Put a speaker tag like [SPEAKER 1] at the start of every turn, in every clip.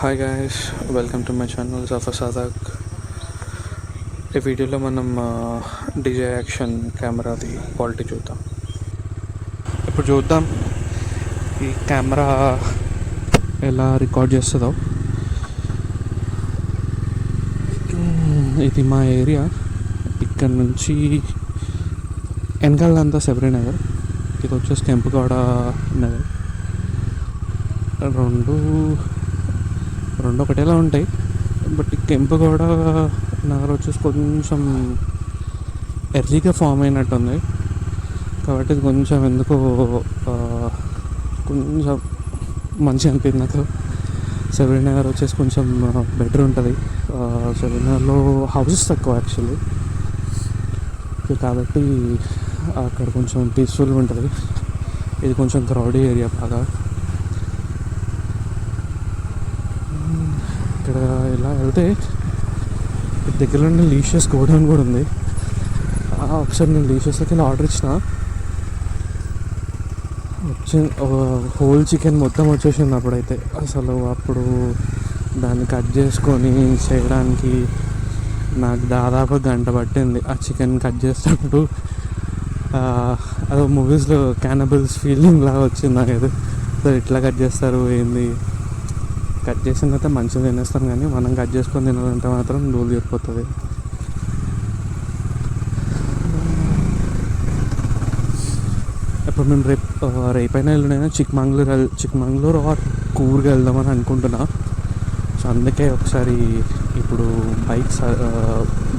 [SPEAKER 1] Hi guys, welcome to my channel Safar Sadak. ఈ వీడియోలో మనం డిజే యాక్షన్ కెమెరాది క్వాలిటీ చూద్దాం. ఇప్పుడు చూద్దాం ఈ కెమెరా ఎలా రికార్డ్ చేస్తుందో. ఇది మా ఏరియా. ఇక్కడ నుంచి వెనకాలంతా శబరి నగర్, ఇది వచ్చేసి కెంపుగౌడ నగర్. రెండు ఒకటేలా ఉంటాయి, బట్ కెంపుగౌడ నగర్ వచ్చేసి కొంచెం ఎర్లీగా ఫామ్ అయినట్టుంది. కాబట్టి ఇది కొంచెం ఎందుకో కొంచెం మంచిగా అనిపించింది నాకు. శబరి నగర్ వచ్చేసి కొంచెం బెటర్ ఉంటుంది. శబరి నగర్లో హౌసెస్ తక్కువ యాక్చువల్లీ, కాబట్టి అక్కడ కొంచెం పీస్ఫుల్గా ఉంటుంది. ఇది కొంచెం క్రౌడీ ఏరియా బాగా. ఇక్కడ ఇలా వెళ్తే దగ్గరలో లీషియస్ గోడౌన్ కూడా ఉంది. ఒకసారి నేను లీషియస్కి ఆర్డర్ ఇచ్చిన, హోల్ చికెన్ మొత్తం వచ్చేసింది. అప్పుడైతే అప్పుడు దాన్ని కట్ చేసుకొని చేయడానికి నాకు దాదాపు గంట పట్టింది. ఆ చికెన్ కట్ చేసేటప్పుడు అదో మూవీస్లో క్యానబుల్స్ ఫీలింగ్ లాగా వచ్చింది నాకు. ఇట్లా కట్ చేస్తారు ఏంది, కట్ చేసిన తర్వాత మంచిగా తినేస్తాం, కానీ మనం కట్ చేసుకొని తినాలంటే మాత్రం దూలు తీరిపోతుంది. ఇప్పుడు మేము రేపైనా ఎల్లుండైనా చిక్మంగళూరు ఆర్ కూర్గ్ వెళ్దామని అనుకుంటున్నా. సో అందుకే ఒకసారి ఇప్పుడు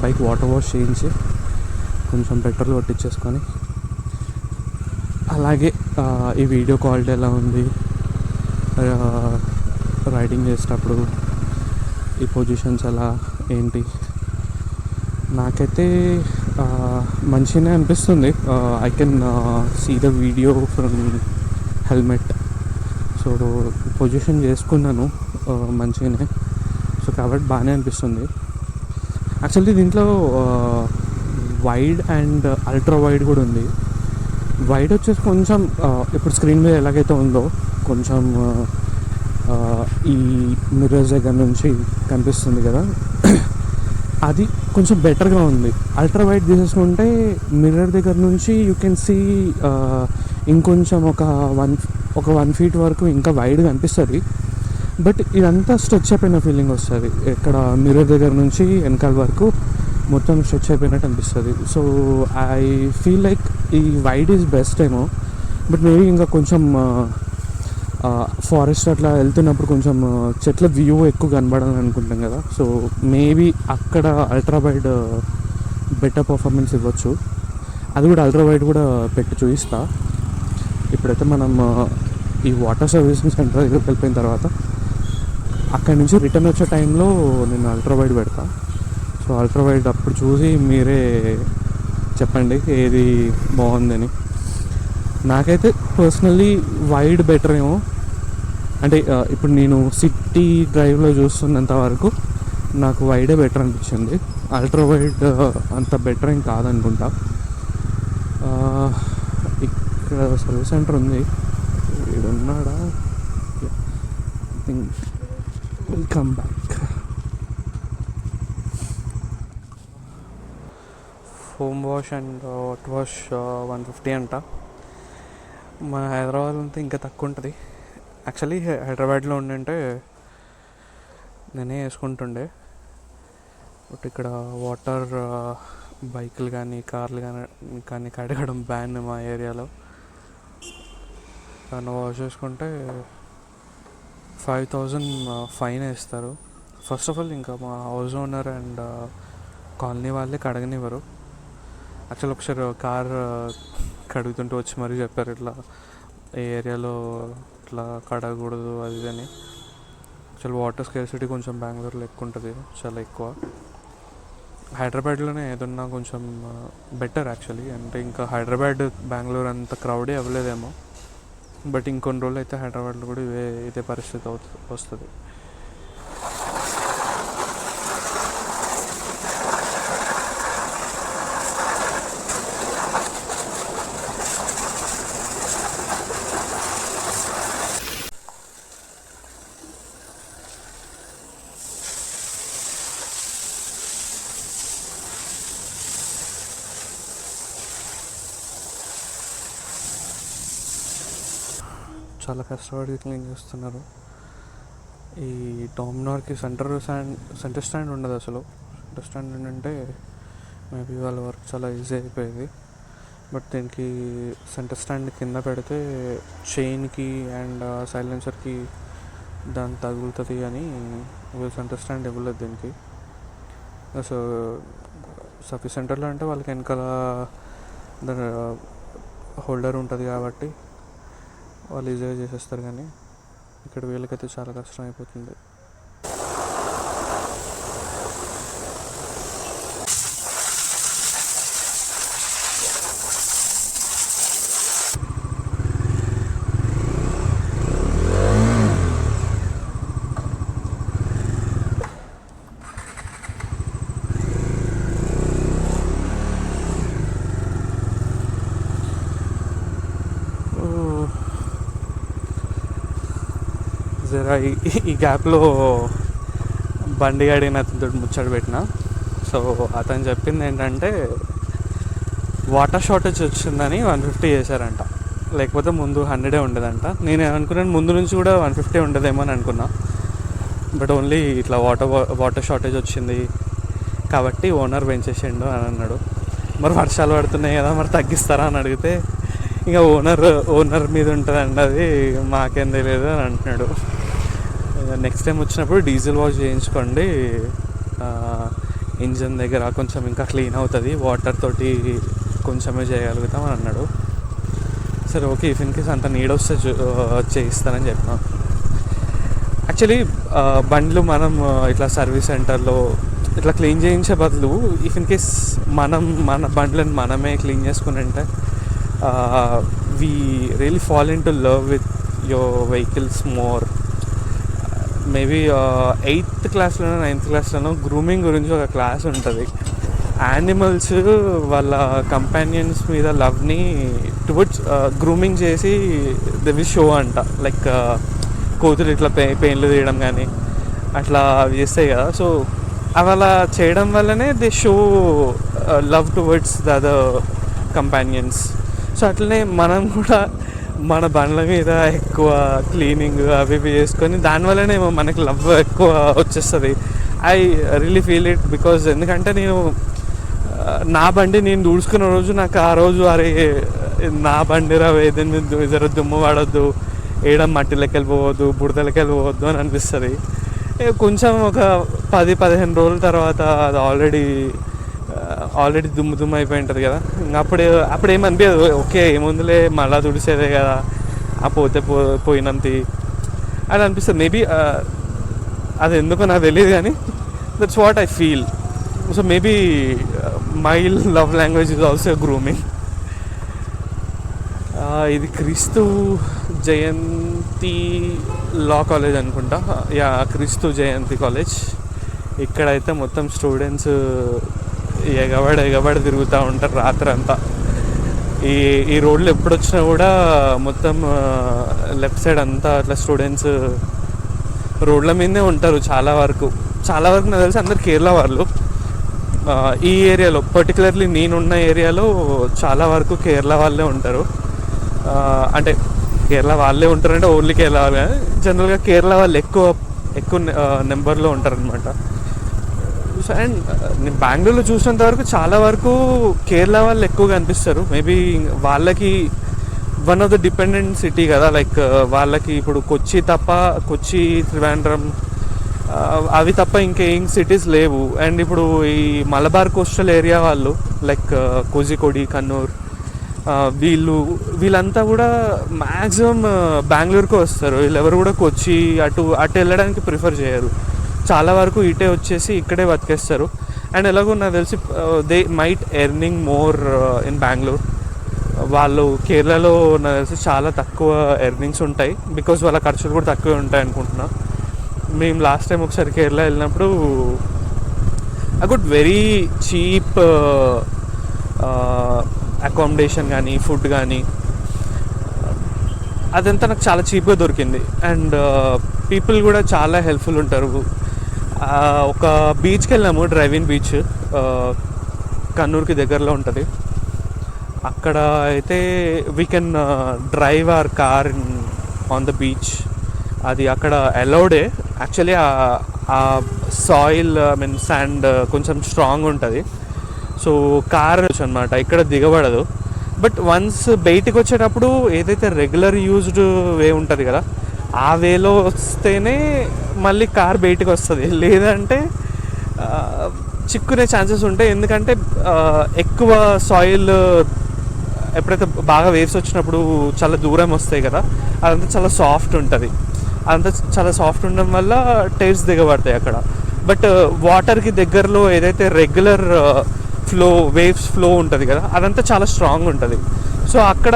[SPEAKER 1] బైక్ వాటర్ వాష్ చేయించి కొంచెం పెట్రోల్ కొట్టించేసుకొని, అలాగే ఈ వీడియో క్వాలిటీ ఎలా ఉంది, రైడింగ్ చేసేటప్పుడు ఈ పొజిషన్స్ ఎలా ఏంటి, నాకైతే మంచిగానే అనిపిస్తుంది. I can see the video from helmet. So position చేసుకున్నాను మంచిగానే, సో కాబట్టి బాగానే అనిపిస్తుంది. యాక్చువల్లీ దీంట్లో వైడ్ అండ్ అల్ట్రా వైడ్ కూడా ఉంది. వైడ్ వచ్చేసి కొంచెం ఇప్పుడు స్క్రీన్ మీద ఎలాగైతే ఉందో కొంచెం ఈ మిర్రర్స్ దగ్గర నుంచి కనిపిస్తుంది కదా, అది కొంచెం బెటర్గా ఉంది. అల్ట్రా వైడ్ తీసేసుకుంటే మిర్రర్ దగ్గర నుంచి యూ కెన్ సీ ఇంకొంచెం ఒక 1 feet వరకు ఇంకా వైడ్గా అనిపిస్తుంది. బట్ ఇదంతా స్ట్రెచ్ అయిపోయిన ఫీలింగ్ వస్తుంది. ఇక్కడ మిర్రర్ దగ్గర నుంచి వెనకాల వరకు మొత్తం స్ట్రెచ్ అయిపోయినట్టు అనిపిస్తుంది. సో ఐ ఫీల్ లైక్ ఈ వైడ్ ఈజ్ బెస్ట్ ఏమో. బట్ మేబీ ఇంకా కొంచెం ఫారెస్ట్ అట్లా వెళ్తున్నప్పుడు కొంచెం చెట్ల వ్యూ ఎక్కువ కనబడాలని అనుకుంటాం కదా, సో మేబీ అక్కడ అల్ట్రా వైడ్ బెటర్ పర్ఫార్మెన్స్ ఇవ్వచ్చు. అది కూడా అల్ట్రా వైడ్ కూడా పెట్టి చూపిస్తా. ఇప్పుడైతే మనం ఈ వాటర్ సర్వీసింగ్ సెంటర్ దగ్గరికి వెళ్ళిపోయిన తర్వాత అక్కడి నుంచి రిటర్న్ వచ్చే టైంలో నేను అల్ట్రా వైడ్ పెడతా. సో అల్ట్రా వైడ్ అప్పుడు చూసి మీరే చెప్పండి ఏది బాగుందని. నాకైతే పర్సనల్లీ వైడ్ బెటర్ ఏమో. అంటే ఇప్పుడు నేను సిటీ డ్రైవ్లో చూస్తున్నంత వరకు నాకు వైడే బెటర్ అనిపించింది. అల్ట్రా వైడ్ అంత బెటర్ ఏం కాదనుకుంటా. ఇక్కడ సర్వీస్ సెంటర్ ఉంది, ఉన్నాడా? Welcome back. Home wash and what wash 150 అంట. మన హైదరాబాద్ అంతా ఇంకా తక్కువ ఉంటుంది. యాక్చువల్లీ హైదరాబాద్లో ఉండింటే నేనే వేసుకుంటుండే. బట్ ఇక్కడ వాటర్ బైకులు కానీ కార్లు కానీ కడగడం బ్యాన్ మా ఏరియాలో. దాన్ని వాష్ చేసుకుంటే 5,000 ఫైన్ వేస్తారు. ఫస్ట్ ఆఫ్ ఆల్ ఇంకా మా హౌస్ ఓనర్ అండ్ కాలనీ వాళ్ళే కడగనివ్వరు. యాక్చువల్ ఒకసారి కార్ కడుగుతుంటూ వచ్చి మరీ చెప్పారు, ఇట్లా ఈ ఏరియాలో ఇట్లా కడగకూడదు అది అని. యాక్చువల్ వాటర్ స్కేర్సిటీ కొంచెం బెంగళూరులో ఎక్కువ ఉంటుంది, చాలా ఎక్కువ. హైదరాబాద్లోనే ఏదన్నా కొంచెం బెటర్ యాక్చువల్లీ. అంటే ఇంకా హైదరాబాద్ బెంగళూరు అంత క్రౌడీ అవ్వలేదేమో, బట్ ఇంకొన్ని రోజులు అయితే హైదరాబాద్లో కూడా ఇదే పరిస్థితి వస్తుంది. చాలా కష్టపడి క్లీన్ చేస్తున్నారు. ఈ డామినార్కి సెంటర్ స్టాండ్ ఉండదు అసలు. సెంటర్ స్టాండ్ ఏంటంటే మేబీ వాళ్ళ వర్క్ చాలా ఈజీ అయిపోయేది. బట్ దీనికి సెంటర్ స్టాండ్ కింద పెడితే చైన్కి అండ్ సైలెన్సర్కి దాన్ని తగులుతుంది అని సెంటర్ స్టాండ్ ఇవ్వలేదు దీనికి. సో సర్వీస్ సెంటర్లో అంటే వాళ్ళకి వెనకాల దాని హోల్డర్ ఉంటుంది కాబట్టి వాళ్ళు ఈజీగా చేసేస్తారు, కానీ ఇక్కడ వీళ్ళకైతే చాలా కష్టం అయిపోతుంది. జరా ఈ గ్యాప్లో బండి అడిగిన అతనితో ముచ్చట పెట్టిన. సో అతను చెప్పింది ఏంటంటే వాటర్ షార్టేజ్ వచ్చిందని 150 చేశారంట, లేకపోతే ముందు 100 ఉండేదంట. నేను అనుకున్నాను ముందు నుంచి కూడా 150 ఉండదేమో అని అనుకున్నా. బట్ ఓన్లీ ఇట్లా వాటర్ షార్టేజ్ వచ్చింది కాబట్టి ఓనర్ పెంచేసిండు అని అన్నాడు. మరి వర్షాలు పడుతున్నాయి కదా, మరి తగ్గిస్తారా అని అడిగితే ఇంకా ఓనర్ మీద ఉంటుందండి, అది మాకేం తెలియదు అని అంటున్నాడు. నెక్స్ట్ టైం వచ్చినప్పుడు డీజిల్ వాష్ చేయించుకోండి, ఇంజన్ దగ్గర కొంచెం ఇంకా క్లీన్ అవుతుంది, వాటర్ తోటి కొంచెమే చేయగలుగుతాం అని అన్నాడు. సరే ఓకే, ఇఫ్ ఇన్ కేస్ అంత నీడ్ వస్తే చేయిస్తానని చెప్పినా. యాక్చువల్లీ బండ్లు మనం ఇట్లా సర్వీస్ సెంటర్లో ఇట్లా క్లీన్ చేయించే బదులు ఇఫ్ ఇన్ కేస్ మన బండ్లను మనమే క్లీన్ చేసుకుని అంటే we really fall in to love with your vehicles more. Maybe 8th క్లాస్లోనో 9th క్లాస్లోనో గ్రూమింగ్ గురించి ఒక క్లాస్ ఉంటుంది. యానిమల్స్ వాళ్ళ కంపానియన్స్ మీద లవ్ని టువర్డ్స్ గ్రూమింగ్ చేసి దే విల్ షో అంట. లైక్ కోతులు ఇట్లా పెయిన్లు తీయడం కానీ అట్లా చేస్తాయి కదా. సో అవి అలా చేయడం వల్లనే they show love towards the other companions. So అట్లనే మనం కూడా మన బండ్ల మీద ఎక్కువ క్లీనింగ్ అవి ఇవి చేసుకొని దానివల్లనే మనకి లవ్ ఎక్కువ వచ్చేస్తుంది. I really feel it because ఎందుకంటే నేను నా బండి నేను దూడ్చుకున్న రోజు నాకు ఆ రోజు అరే నా బండి రా, ఏదైనా మీద జర దుమ్ము పడొద్దు, ఏడం మట్టిలోకి వెళ్ళిపోవద్దు, బుడతలకి వెళ్ళిపోవద్దు అని అనిపిస్తుంది. కొంచెం ఒక 10-15 రోజుల తర్వాత అది ఆల్రెడీ దుమ్ము అయిపోయి ఉంటుంది కదా. ఇంకా అప్పుడు ఏమనిపించదు, ఓకే ఏముందులే మళ్ళీ తుడిసేదే కదా, ఆ పోయినంత అని అనిపిస్తుంది. మేబీ అది ఎందుకో నాకు తెలియదు, కానీ that's what I feel. So maybe my love language is also grooming. ఇది క్రీస్తు జయంతి లా కాలేజ్ అనుకుంటా. యా, క్రీస్తు జయంతి కాలేజ్. ఇక్కడైతే మొత్తం స్టూడెంట్స్ ఎగబడి తిరుగుతూ ఉంటారు రాత్రి అంతా. ఈ రోడ్లు ఎప్పుడు వచ్చినా కూడా మొత్తం లెఫ్ట్ సైడ్ అంతా అట్లా స్టూడెంట్స్ రోడ్ల మీదే ఉంటారు. చాలా వరకు నాకు తెలిసి అందరు కేరళ వాళ్ళు. ఈ ఏరియాలో పర్టికులర్లీ నేనున్న ఏరియాలో చాలా వరకు కేరళ వాళ్ళే ఉంటారు. అంటే కేరళ వాళ్ళే ఉంటారంటే ఓన్లీ కేరళ వాళ్ళే, జనరల్గా కేరళ వాళ్ళు ఎక్కువ నెంబర్లో ఉంటారనమాట. అండ్ నేను బెంగళూరులో చూసినంత వరకు చాలా వరకు కేరళ వాళ్ళు ఎక్కువగా అనిపిస్తారు. మేబీ వాళ్ళకి one of the dependent city కదా, లైక్ వాళ్ళకి ఇప్పుడు కొచ్చి త్రివేంద్రం అవి తప్ప ఇంకేం సిటీస్ లేవు. అండ్ ఇప్పుడు ఈ మలబార్ కోస్టల్ ఏరియా వాళ్ళు లైక్ కోజికోడి, కన్నూర్, వీళ్ళంతా కూడా మ్యాక్సిమం బెంగళూరుకు వస్తారు. వీళ్ళెవరు కూడా కొచ్చి అటు వెళ్ళడానికి ప్రిఫర్ చేయరు. చాలా వరకు ఇటే వచ్చేసి ఇక్కడే బతికేస్తారు. అండ్ ఎలాగో నాకు తెలిసి they might earning more in Bengaluru. వాళ్ళు కేరళలో నాకు తెలిసి చాలా తక్కువ ఎర్నింగ్స్ ఉంటాయి, బికాజ్ వాళ్ళ ఖర్చులు కూడా తక్కువే ఉంటాయి అనుకుంటున్నా. మేము లాస్ట్ టైం ఒకసారి కేరళ వెళ్ళినప్పుడు I good very cheap accommodation కానీ ఫుడ్ కానీ అదంతా నాకు చాలా చీప్గా దొరికింది. అండ్ పీపుల్ కూడా చాలా హెల్ప్ఫుల్ ఉంటారు. ఒక బీచ్కి వెళ్ళాము, డ్రైవింగ్ బీచ్, కన్నూరుకి దగ్గరలో ఉంటుంది. అక్కడ అయితే we can drive our car in on the beach. అది అక్కడ అలౌడే. యాక్చువల్లీ ఆ సాయిల్ ఐ మీన్ శాండ్ కొంచెం స్ట్రాంగ్ ఉంటుంది, సో కార్ అనమాట ఇక్కడ దిగబడదు. బట్ వన్స్ బయటికి వచ్చేటప్పుడు ఏదైతే రెగ్యులర్ యూజ్డ్ వే ఉంటుంది కదా, ఆ వేలో వస్తేనే మళ్ళీ కార్ బయటికి వస్తుంది, లేదంటే చిక్కునే ఛాన్సెస్ ఉంటాయి. ఎందుకంటే ఎక్కువ సాయిల్ ఎప్పుడైతే బాగా వేవ్స్ వచ్చినప్పుడు చాలా దూరం వస్తాయి కదా, అదంతా చాలా సాఫ్ట్ ఉంటుంది. అదంతా చాలా సాఫ్ట్ ఉండడం వల్ల టైర్స్ దిగబడతాయి అక్కడ. బట్ వాటర్కి దగ్గరలో ఏదైతే రెగ్యులర్ వేవ్స్ ఫ్లో ఉంటుంది కదా, అదంతా చాలా స్ట్రాంగ్ ఉంటుంది. సో అక్కడ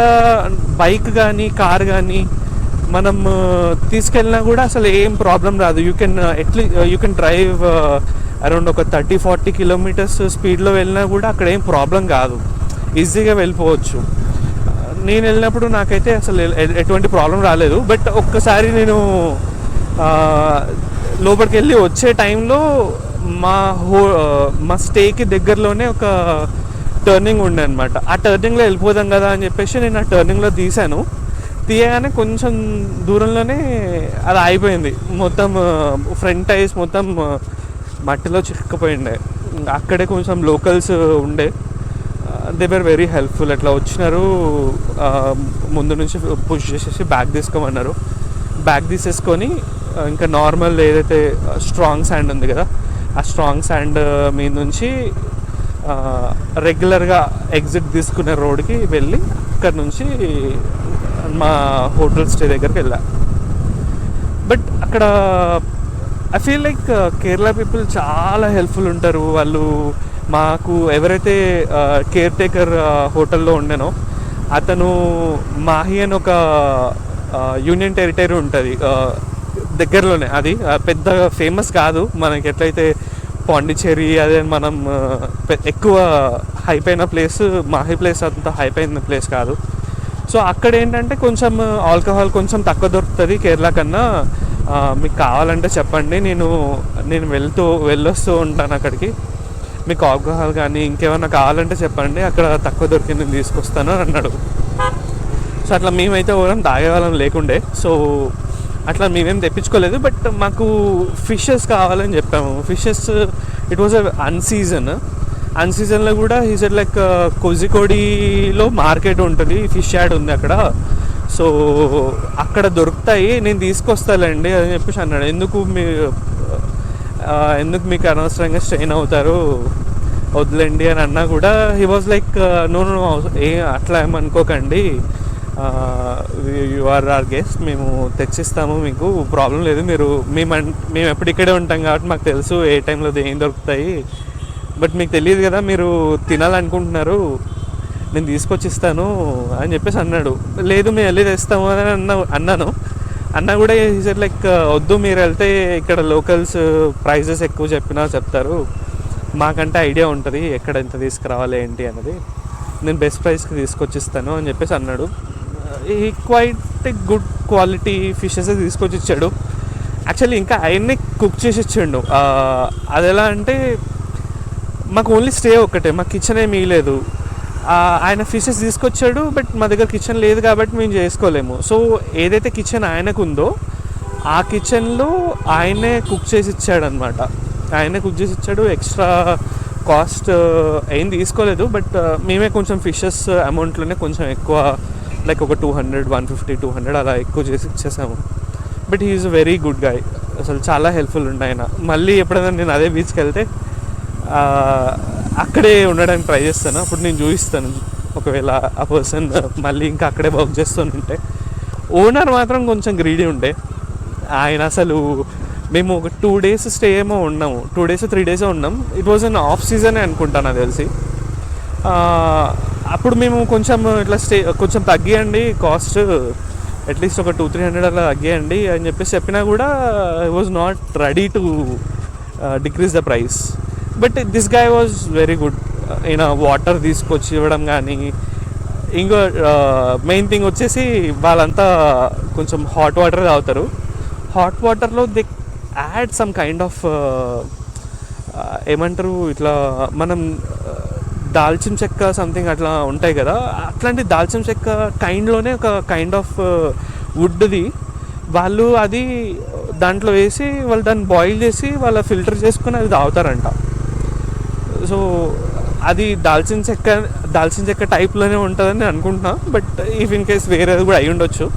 [SPEAKER 1] బైక్ కానీ కార్ కానీ మనం తీసుకెళ్ళినా కూడా అసలు ఏం ప్రాబ్లం రాదు. యూ కెన్ డ్రైవ్ అరౌండ్ ఒక 30-40 కిలోమీటర్స్ స్పీడ్లో వెళ్ళినా కూడా అక్కడ ఏం ప్రాబ్లం కాదు, ఈజీగా వెళ్ళిపోవచ్చు. నేను వెళ్ళినప్పుడు నాకైతే అసలు ఎటువంటి ప్రాబ్లం రాలేదు. బట్ ఒక్కసారి నేను లోపలికి వెళ్ళి వచ్చే టైంలో మా స్టేకి దగ్గరలోనే ఒక టర్నింగ్ ఉండే అనమాట. ఆ టర్నింగ్లో వెళ్ళిపోదాం కదా అని చెప్పేసి నేను ఆ టర్నింగ్లో తీయగానే కొంచెం దూరంలోనే అది అయిపోయింది. మొత్తం ఫ్రంట్ టైర్స్ మొత్తం మట్టిలో చిక్కుపోయిండే. అక్కడే కొంచెం లోకల్స్ ఉండే, దే వర్ వెరీ హెల్ప్ఫుల్. అట్లా వచ్చినారు, ముందు నుంచి పుష్ చేసేసి బ్యాగ్ తీసుకోమన్నారు. బ్యాగ్ తీసేసుకొని ఇంకా నార్మల్ ఏదైతే స్ట్రాంగ్ శాండ్ ఉంది కదా, ఆ స్ట్రాంగ్ శాండ్ మీద నుంచి రెగ్యులర్గా ఎగ్జిట్ తీసుకునే రోడ్కి వెళ్ళి అక్కడ నుంచి మా హోటల్ స్టే దగ్గరికి వెళ్ళా. బట్ అక్కడ I feel like Kerala people చాలా హెల్ప్ఫుల్ ఉంటారు. వాళ్ళు మాకు ఎవరైతే కేర్ టేకర్ హోటల్లో ఉండేనో అతను మాహి అని ఒక యూనియన్ టెరిటరీ ఉంటుంది దగ్గరలోనే. అది పెద్ద ఫేమస్ కాదు మనకి, ఎట్లయితే పాండిచ్చేరి అదే మనం ఎక్కువ హైప్ అయిన ప్లేస్, మాహి ప్లేస్ అంత హైప్ అయిన ప్లేస్ కాదు. సో అక్కడ ఏంటంటే కొంచెం ఆల్కహాల్ కొంచెం తక్కువ దొరుకుతుంది కేరళ కన్నా. మీకు కావాలంటే చెప్పండి, నేను వెళ్ళొస్తూ ఉంటాను అక్కడికి. మీకు ఆల్కహాల్ కానీ ఇంకేమైనా కావాలంటే చెప్పండి, అక్కడ తక్కువ దొరికింది నేను తీసుకొస్తాను అని అన్నాడు. సో అట్లా మేమైతే ఎవరైనా తాగేవాళ్ళం లేకుండే, సో అట్లా మేమేం తెప్పించుకోలేదు. బట్ మాకు ఫిషెస్ కావాలని చెప్పాము. ఫిషెస్ ఇట్ వాజ్ అన్సీజన్లో కూడా ఈ సైడ్ లైక్ కోజికోడిలో మార్కెట్ ఉంటుంది, ఫిష్ యాడ్ ఉంది అక్కడ, సో అక్కడ దొరుకుతాయి, నేను తీసుకొస్తానండి అని చెప్పేసి అన్నాడు. ఎందుకు మీకు అనవసరంగా స్ట్రెయిన్ అవుతారు, వద్దులేండి అని అన్నా కూడా హీ వాజ్ లైక్ నో అట్లా ఏమనుకోకండి, యు ఆర్ ఆర్ గెస్ట్, మేము తెచ్చిస్తాము, మీకు ప్రాబ్లం లేదు, మేము ఎప్పుడు ఇక్కడే ఉంటాం కాబట్టి మాకు తెలుసు ఏ టైంలో ఏం దొరుకుతాయి. బట్ మీకు తెలియదు కదా, మీరు తినాలనుకుంటున్నారు, నేను తీసుకొచ్చి ఇస్తాను అని చెప్పేసి అన్నాడు. లేదు మేము వెళ్ళి తెస్తాము అని అన్నాను. అన్నా కూడా ఈసారి లైక్ వద్దు, మీరు వెళ్తే ఇక్కడ లోకల్స్ ప్రైజెస్ ఎక్కువ చెప్తారు, మాకంటే ఐడియా ఉంటుంది ఎక్కడ ఎంత తీసుకురావాలి ఏంటి అన్నది, నేను బెస్ట్ ప్రైస్కి తీసుకొచ్చిస్తాను అని చెప్పేసి అన్నాడు. ఈ క్వైట్ గుడ్ క్వాలిటీ ఫిషెస్ తీసుకొచ్చి ఇచ్చాడు. యాక్చువల్లీ ఇంకా ఆయన్నే కుక్ చేసి ఇచ్చాడు. అది ఎలా అంటే మాకు ఓన్లీ స్టే ఒక్కటే, మాకు కిచెన్ ఏమీ లేదు. ఆయన ఫిషెస్ తీసుకొచ్చాడు, బట్ మా దగ్గర కిచెన్ లేదు కాబట్టి మేము చేసుకోలేము. సో ఏదైతే కిచెన్ ఆయనకు ఉందో ఆ కిచెన్లో ఆయనే కుక్ చేసి ఇచ్చాడనమాట. ఆయనే కుక్ చేసి ఇచ్చాడు. ఎక్స్ట్రా కాస్ట్ ఏం తీసుకోలేదు, బట్ మేమే కొంచెం ఫిషెస్ అమౌంట్లోనే కొంచెం ఎక్కువ, లైక్ ఒక 150-200 అలా ఎక్కువ చేసి ఇచ్చేసాము. But he is a very good guy, అసలు చాలా హెల్ప్ఫుల్ ఉండే ఆయన. మళ్ళీ ఎప్పుడైనా నేను అదే బీచ్కి వెళ్తే అక్కడే ఉండడానికి ట్రై చేస్తాను, అప్పుడు నేను చూపిస్తాను ఒకవేళ ఆ పర్సన్ మళ్ళీ ఇంకా అక్కడే వర్క్ చేస్తుంటే. ఓనర్ మాత్రం కొంచెం గ్రీడీ ఉండే. ఆయన అసలు మేము ఒక 2 days స్టే ఏమో ఉన్నాము, 2 days 3 days ఉన్నాం. ఇట్ వాజ్ అన్ ఆఫ్ సీజనే అనుకుంటాను నాకు తెలిసి. అప్పుడు మేము కొంచెం ఇట్లా కొంచెం తగ్గియండి కాస్ట్, అట్లీస్ట్ ఒక 200-300 అలా తగ్గియండి అని చెప్పేసి చెప్పినా కూడా I was not ready to decrease the price. But this guy was very good. ఈయన వాటర్ తీసుకొచ్చి ఇవ్వడం కానీ, ఇంకో మెయిన్ థింగ్ వచ్చేసి వాళ్ళంతా కొంచెం హాట్ వాటర్ తాగుతారు. హాట్ వాటర్లో they add some kind of ఏమంటారు, ఇట్లా మనం దాల్చిన చెక్క సంథింగ్ అట్లా ఉంటాయి కదా, అట్లాంటి దాల్చిన చెక్క కైండ్లోనే ఒక కైండ్ ఆఫ్ వుడ్ది. వాళ్ళు అది దాంట్లో వేసి వాళ్ళు దాన్ని బాయిల్ చేసి వాళ్ళ ఫిల్టర్ చేసుకుని అది తాగుతారంట. సో అది దాల్చిన చెక్క టైప్లోనే ఉంటుందని నేను అనుకుంటున్నా. బట్ ఇఫ్ ఇన్ కేస్ వేరేది కూడా అయి ఉండొచ్చు.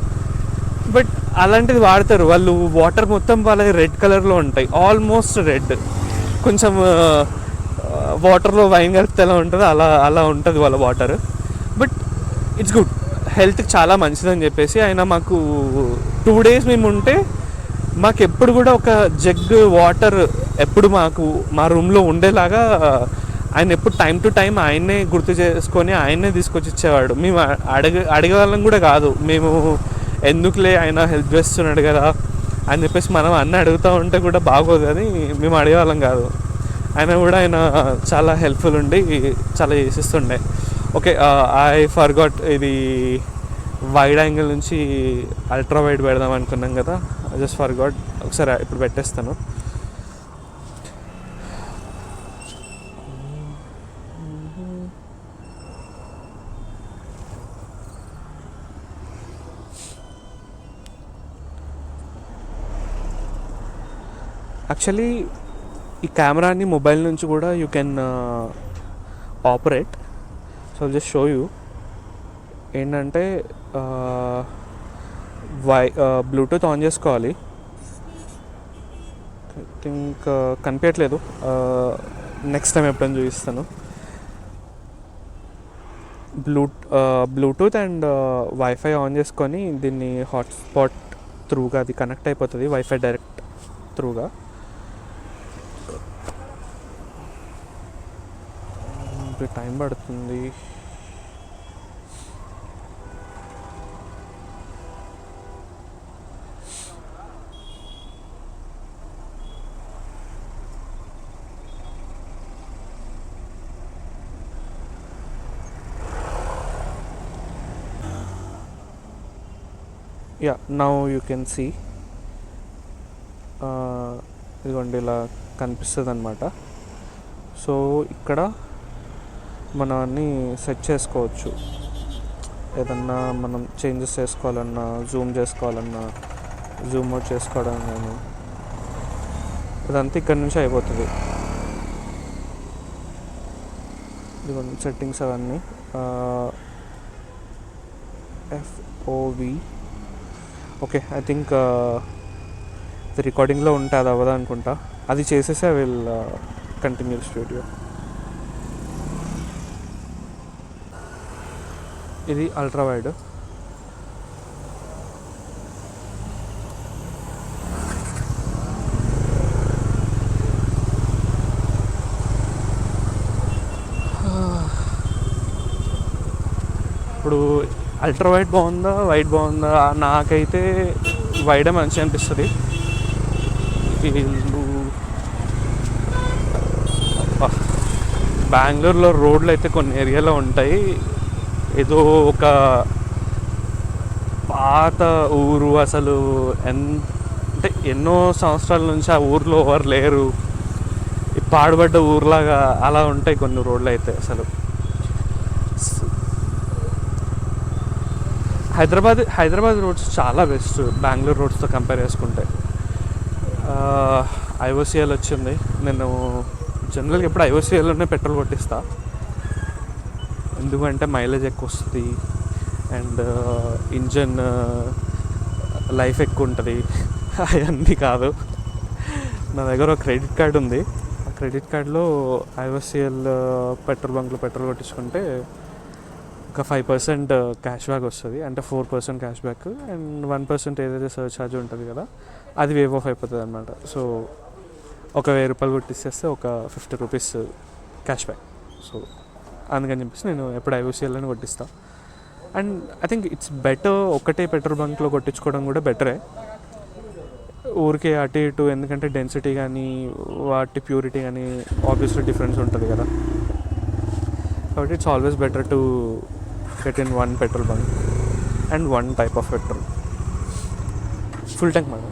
[SPEAKER 1] బట్ అలాంటిది వాడతారు వాళ్ళు. వాటర్ మొత్తం వాళ్ళ రెడ్ కలర్లో ఉంటాయి, ఆల్మోస్ట్ రెడ్. కొంచెం వాటర్లో వైన్ కలిపితే ఎలా ఉంటుందో అలా అలా ఉంటుంది వాళ్ళ వాటర్. బట్ ఇట్స్ గుడ్, హెల్త్కి చాలా మంచిదని చెప్పేసి ఆయన మాకు 2 days మేము ఉంటే మాకు ఎప్పుడు కూడా ఒక జగ్ వాటర్ ఎప్పుడు మాకు మా రూమ్లో ఉండేలాగా ఆయన ఎప్పుడు టైం టు టైం ఆయన్నే గుర్తు చేసుకొని ఆయన్నే తీసుకొచ్చి ఇచ్చేవాడు. మేము అడిగేవాళ్ళం కూడా కాదు. మేము ఎందుకులే ఆయన హెల్ప్ చేస్తున్నాడు కదా అని చెప్పేసి మనం అన్నీ అడుగుతూ ఉంటే కూడా బాగోదు అని మేము అడిగేవాళ్ళం కాదు. ఆయన చాలా హెల్ప్ఫుల్ ఉండి చాలా చేసిస్తుండే. ఓకే, ఐ ఫర్గాట్, ఇది వైడ్ యాంగిల్ నుంచి అల్ట్రా వైడ్ పెడదాం అనుకున్నాం కదా, జస్ట్ ఫర్గాట్. ఒకసారి ఇప్పుడు పెట్టేస్తాను. యాక్చువల్లీ ఈ కెమెరాని మొబైల్ నుంచి కూడా you can operate. So just show you. ఏంటంటే బ్లూటూత్ ఆన్ చేసుకోవాలి. ఐ థింక్ కనిపించట్లేదు, నెక్స్ట్ టైం ఎప్పుడైనా చూపిస్తాను. బ్లూటూత్ అండ్ వైఫై ఆన్ చేసుకొని దీన్ని హాట్స్పాట్ త్రూగా అది కనెక్ట్ అయిపోతుంది, వైఫై డైరెక్ట్ త్రూగా. టైం పడుతుంది. Yeah, now you can see. ఇదిగోండి ఇలా కనిపిస్తుంది అన్నమాట. సో ఇక్కడ మనం అన్నీ సెట్ చేసుకోవచ్చు. ఏదన్నా మనం చేంజెస్ చేసుకోవాలన్నా, జూమ్ చేసుకోవాలన్నా, జూమ్ అవుట్ చేసుకోవడం, ఇదంతా ఇక్కడ నుంచి అయిపోతుంది. ఇదిగోండి సెట్టింగ్స్ అవన్నీ. FOV. ఓకే, ఐ థింక్ ఇది రికార్డింగ్లో ఉంటే అది అవ్వదు అనుకుంటా. అది చేసేసి ఐ విల్ కంటిన్యూ స్టూడియో. ఇది అల్ట్రా వైడ్. ఇప్పుడు అల్ట్రా వైడ్ బాగుందా, వైడ్ బాగుందా? నాకైతే వైడే మంచిగా అనిపిస్తుంది. వీళ్ళు బెంగళూరులో రోడ్లు అయితే కొన్ని ఏరియాలో ఉంటాయి, ఏదో ఒక పాత ఊరు. అసలు అంటే ఎన్నో సంవత్సరాల నుంచి ఆ ఊర్లో ఎవరు లేరు, పాడుబడ్డ ఊర్లాగా అలా ఉంటాయి కొన్ని రోడ్లు అయితే. అసలు హైదరాబాద్ రోడ్స్ చాలా బెస్ట్ బెంగళూరు రోడ్స్తో కంపేర్ చేసుకుంటే. IOCL వచ్చింది. నేను జనరల్గా ఎప్పుడు IOCLలోనే పెట్రోల్ కొట్టిస్తా, ఎందుకంటే మైలేజ్ ఎక్కువ వస్తుంది అండ్ ఇంజన్ లైఫ్ ఎక్కువ ఉంటుంది. అవన్నీ కాదు, నా దగ్గర ఒక క్రెడిట్ కార్డ్ ఉంది. ఆ క్రెడిట్ కార్డులో IOCL పెట్రోల్ బంక్లో పెట్రోల్ కొట్టించుకుంటే ఒక 5% క్యాష్ బ్యాక్ వస్తుంది. అంటే 4% క్యాష్ బ్యాక్ అండ్ 1% ఏదైతే సర్చ్ ఛార్జ్ ఉంటుంది కదా, అది వేవ్ ఆఫ్ అయిపోతుంది అనమాట. సో ఒక 1000 రూపాయలు కొట్టిస్తే ఒక 50 రూపీస్ క్యాష్ బ్యాక్. సో అందుకని చెప్పేసి నేను ఎప్పుడు IOCLలోనే కొట్టిస్తాను. And I think it's better ఒకటే పెట్రోల్ బంక్లో కొట్టించుకోవడం కూడా బెటరే, ఊరికే అటు ఇటు. ఎందుకంటే డెన్సిటీ కానీ వాటి ప్యూరిటీ కానీ ఆబ్వియస్లీ డిఫరెన్స్ ఉంటుంది కదా. కాబట్టి it's always better to get in one petrol bunk and one type of petrol. Full tank ಮಾಡಿ.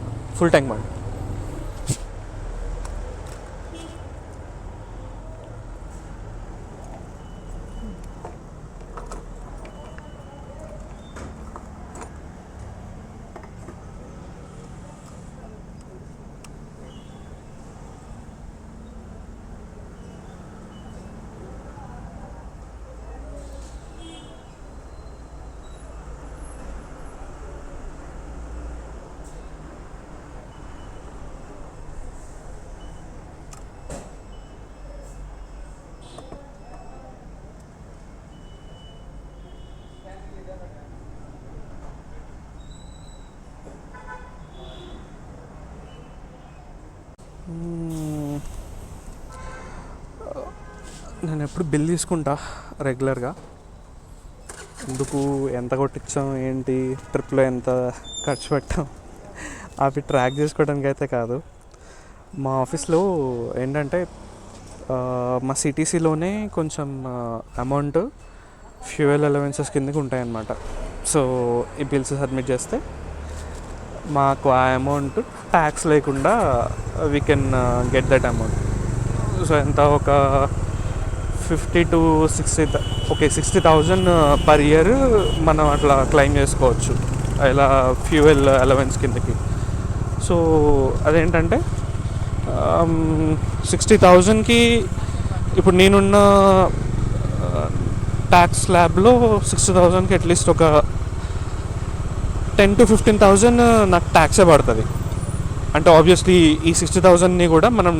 [SPEAKER 1] నేను ఎప్పుడు బిల్ తీసుకుంటా రెగ్యులర్గా. ఎందుకు, ఎంత కొట్టించాం, ఏంటి, ట్రిప్లో ఎంత ఖర్చు పెట్టాం అవి ట్రాక్ చేసుకోవడానికి అయితే కాదు. మా ఆఫీస్లో ఏంటంటే మా సిటీసీలోనే కొంచెం అమౌంట్ ఫ్యూయల్ అలవెన్సెస్ కిందకి ఉంటాయన్నమాట. సో ఈ బిల్స్ సబ్మిట్ చేస్తే మాకు ఆ అమౌంట్ ట్యాక్స్ లేకుండా we can get that amount. So ఎంత, ఒక 50 to 60, ఓకే 60,000 పర్ ఇయర్ మనం అట్లా క్లెయిమ్ చేసుకోవచ్చు ఇలా ఫ్యూయల్ అలవెన్స్ కిందకి. సో అదేంటంటే 60,000కి ఇప్పుడు నేనున్న ట్యాక్స్ స్లాబ్లో 60,000కి అట్లీస్ట్ ఒక 10 to 15,000 నాకు ట్యాక్సే పడుతుంది. అంటే ఆబ్వియస్లీ ఈ 60,000ని కూడా మనం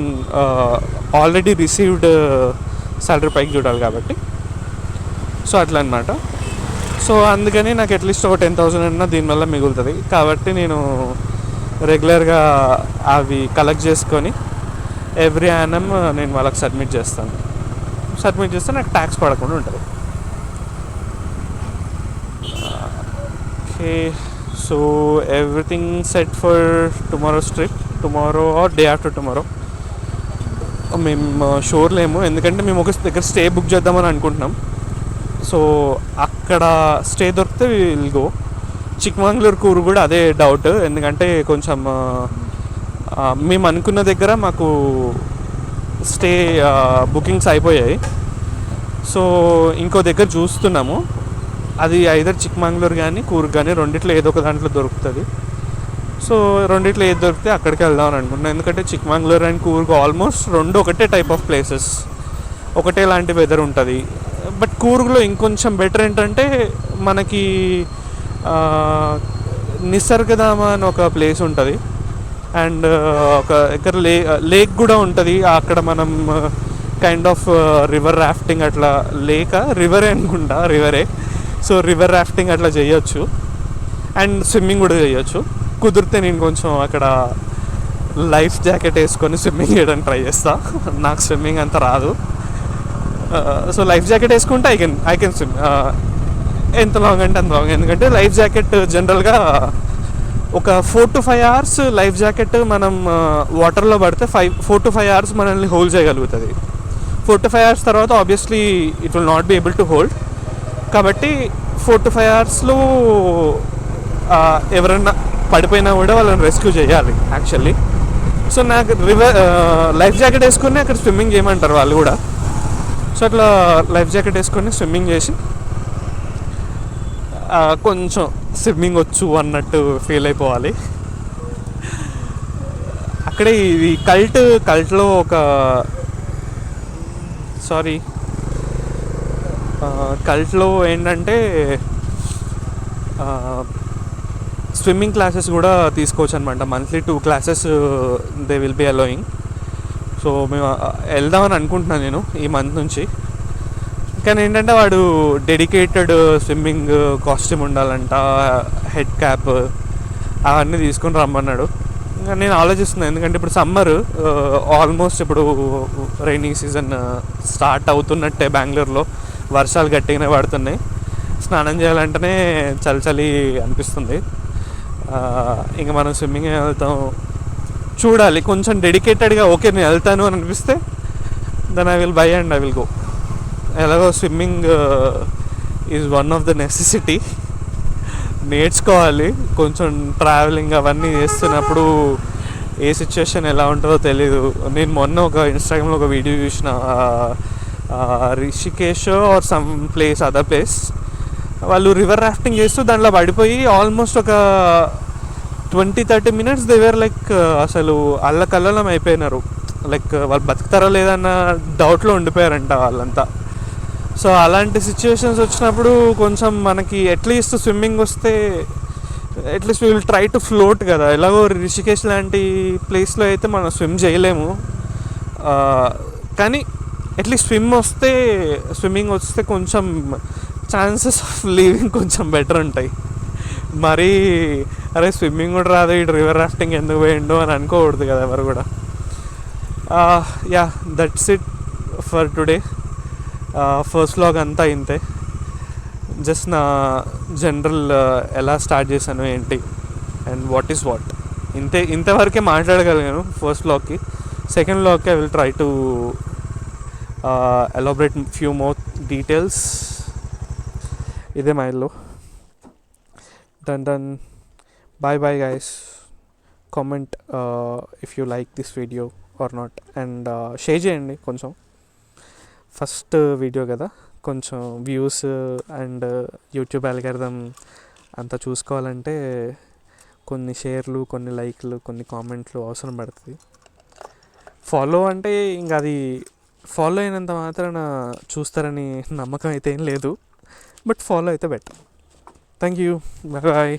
[SPEAKER 1] ఆల్రెడీ రిసీవ్డ్ సాలరీ పైకి చూడాలి కాబట్టి. సో అట్లా అనమాట. సో అందుకని నాకు అట్లీస్ట్ ఒక 10,000 అన్నా దీనివల్ల మిగులుతుంది. కాబట్టి నేను రెగ్యులర్గా అవి కలెక్ట్ చేసుకొని ఎవ్రీ యానం నేను వాళ్ళకి సబ్మిట్ చేస్తాను. సబ్మిట్ చేస్తే నాకు ట్యాక్స్ పడకుండా ఉంటుంది. Okay, so everything set for tomorrow's trip. Tomorrow or day after tomorrow మేము షూర్ లేము, ఎందుకంటే మేము ఒక దగ్గర స్టే బుక్ చేద్దామని అనుకుంటున్నాం. సో అక్కడ స్టే దొరికితే విల్ గో. చిక్మంగళూరు కూరు కూడా అదే డౌట్, ఎందుకంటే కొంచెం మేము అనుకున్న దగ్గర మాకు స్టే బుకింగ్స్ అయిపోయాయి. సో ఇంకో దగ్గర చూస్తున్నాము, అది ఐదర్ చిక్మంగళూరు కానీ కూర్గ్ కానీ రెండిట్లో ఏదో ఒక దాంట్లో దొరుకుతుంది. సో రెండిట్లో ఏది దొరికితే అక్కడికి వెళ్దామని అనుకుంటున్నాను. ఎందుకంటే చిక్మంగళూరు అండ్ కూర్గ్ ఆల్మోస్ట్ రెండు ఒకటే టైప్ ఆఫ్ ప్లేసెస్, ఒకటే లాంటి వెదర్ ఉంటుంది. బట్ కూర్గ్లో ఇంకొంచెం బెటర్ ఏంటంటే మనకి నిసర్గధామ అని ఒక ప్లేస్ ఉంటుంది అండ్ ఒక దగ్గర లేక్ కూడా ఉంటుంది. అక్కడ మనం కైండ్ ఆఫ్ రివర్ రాఫ్టింగ్ అట్లా, రివరే అనుకుంటా, రివరే. సో రివర్ రాఫ్టింగ్ అట్లా చేయొచ్చు అండ్ స్విమ్మింగ్ కూడా చేయొచ్చు. కుదిరితే నేను కొంచెం అక్కడ లైఫ్ జాకెట్ వేసుకొని స్విమ్మింగ్ చేయడానికి ట్రై చేస్తా. నాకు స్విమ్మింగ్ అంత రాదు. సో లైఫ్ జాకెట్ వేసుకుంటే ఐ కెన్ స్విమ్. ఎంత లాంగ్ అంటే అంత లాంగ్, ఎందుకంటే లైఫ్ జాకెట్ జనరల్గా ఒక 4 to 5 hours లైఫ్ జాకెట్ మనం వాటర్లో పడితే 4 to 5 hours మనల్ని హోల్డ్ చేయగలుగుతుంది. 4 to 5 hours తర్వాత obviously it will not be able to hold. కాబట్టి 4 to 5 hours ఎవరన్నా పడిపోయినా కూడా వాళ్ళని రెస్క్యూ చేయాలి యాక్చువల్లీ. సో నాకు లైఫ్ జాకెట్ వేసుకొని అక్కడ స్విమ్మింగ్ చేయమంటారు వాళ్ళు కూడా. సో అట్లా లైఫ్ జాకెట్ వేసుకొని స్విమ్మింగ్ చేసి కొంచెం స్విమ్మింగ్ వచ్చు అన్నట్టు ఫీల్ అయిపోవాలి. అక్కడే ఇది కల్ట్లో ఒక కల్ట్లో ఏంటంటే స్విమ్మింగ్ క్లాసెస్ కూడా తీసుకోవచ్చు అనమాట. Monthly 2 classes they will be allowing. So మేము వెళ్దామని అనుకుంటున్నాను నేను ఈ మంత్ నుంచి. కానీ ఏంటంటే వాడు డెడికేటెడ్ స్విమ్మింగ్ కాస్ట్యూమ్ ఉండాలంట, హెడ్ క్యాప్ అవన్నీ తీసుకొని రమ్మన్నాడు. ఇంకా నేను ఆలోచిస్తున్నాను, ఎందుకంటే ఇప్పుడు సమ్మర్ ఆల్మోస్ట్, ఇప్పుడు రైనీ సీజన్ స్టార్ట్ అవుతున్నట్టే. బెంగళూరులో వర్షాలు గట్టిగానే పడుతున్నాయి. స్నానం చేయాలంటేనే చలి అనిపిస్తుంది. ఇంకా మనం స్విమ్మింగ్ వెళ్తాం, చూడాలి. కొంచెం డెడికేటెడ్గా ఓకే నేను వెళ్తాను అని అనిపిస్తే then I will buy and I will go. ఎలాగో swimming is one of the necessity. నేర్చుకోవాలి. కొంచెం ట్రావెలింగ్ అవన్నీ చేస్తున్నప్పుడు ఏ సిచ్యువేషన్ ఎలా ఉంటుందో తెలీదు. నేను మొన్న ఒక ఇన్స్టాగ్రామ్లో ఒక వీడియో చూసిన, Rishikesh or some place, other place, వాళ్ళు రివర్ రాఫ్టింగ్ చేస్తూ దాంట్లో పడిపోయి ఆల్మోస్ట్ ఒక 20-30 minutes దేవర్ లైక్ అసలు అల్లకల్లం అయిపోయినారు. లైక్ వాళ్ళు బతుకుతారా లేదన్న డౌట్లో ఉండిపోయారంట వాళ్ళంతా. సో అలాంటి సిచ్యువేషన్స్ వచ్చినప్పుడు కొంచెం మనకి అట్లీస్ట్ స్విమ్మింగ్ వస్తే at least we will try to float కదా. ఎలాగో రిషికేష్ లాంటి ప్లేస్లో అయితే మనం స్విమ్ చేయలేము, కానీ అట్లీస్ట్ స్విమ్మింగ్ వస్తే కొంచెం ఛాన్సెస్ ఆఫ్ లీవింగ్ కొంచెం బెటర్ ఉంటాయి. మరీ అరే స్విమ్మింగ్ కూడా రాదు, ఇటు రివర్ రాఫ్టింగ్ ఎందుకు పోయిండు అని అనుకోకూడదు కదా ఎవరు కూడా. Yeah that's it for today. First vlog అంతా ఇంతే. జస్ట్ నా జనరల్ ఎలా స్టార్ట్ చేశాను ఏంటి అండ్ వాట్ ఈస్ వాట్ ఇంతవరకే మాట్లాడగలిగాను ఫస్ట్ వ్లాగ్కి. సెకండ్ వ్లాగ్కి I will try to elaborate few more details. ఇదే మా ఇల్లు. Done. Bye guys. Comment if you like this video or not, and share చేయండి. కొంచెం ఫస్ట్ వీడియో కదా, కొంచెం వ్యూస్ అండ్ యూట్యూబ్ అల్గారిథం అంతా చూసుకోవాలంటే కొన్ని షేర్లు, కొన్ని లైక్లు, కొన్ని కామెంట్లు అవసరం పడుతుంది. ఫాలో అంటే ఇంకా అది ఫాలో అయినంత మాత్రాన చూస్తారని నమ్మకం అయితే ఏం లేదు, బట్ ఫాలో అయితే బెటర్. Thank you. బాయ్.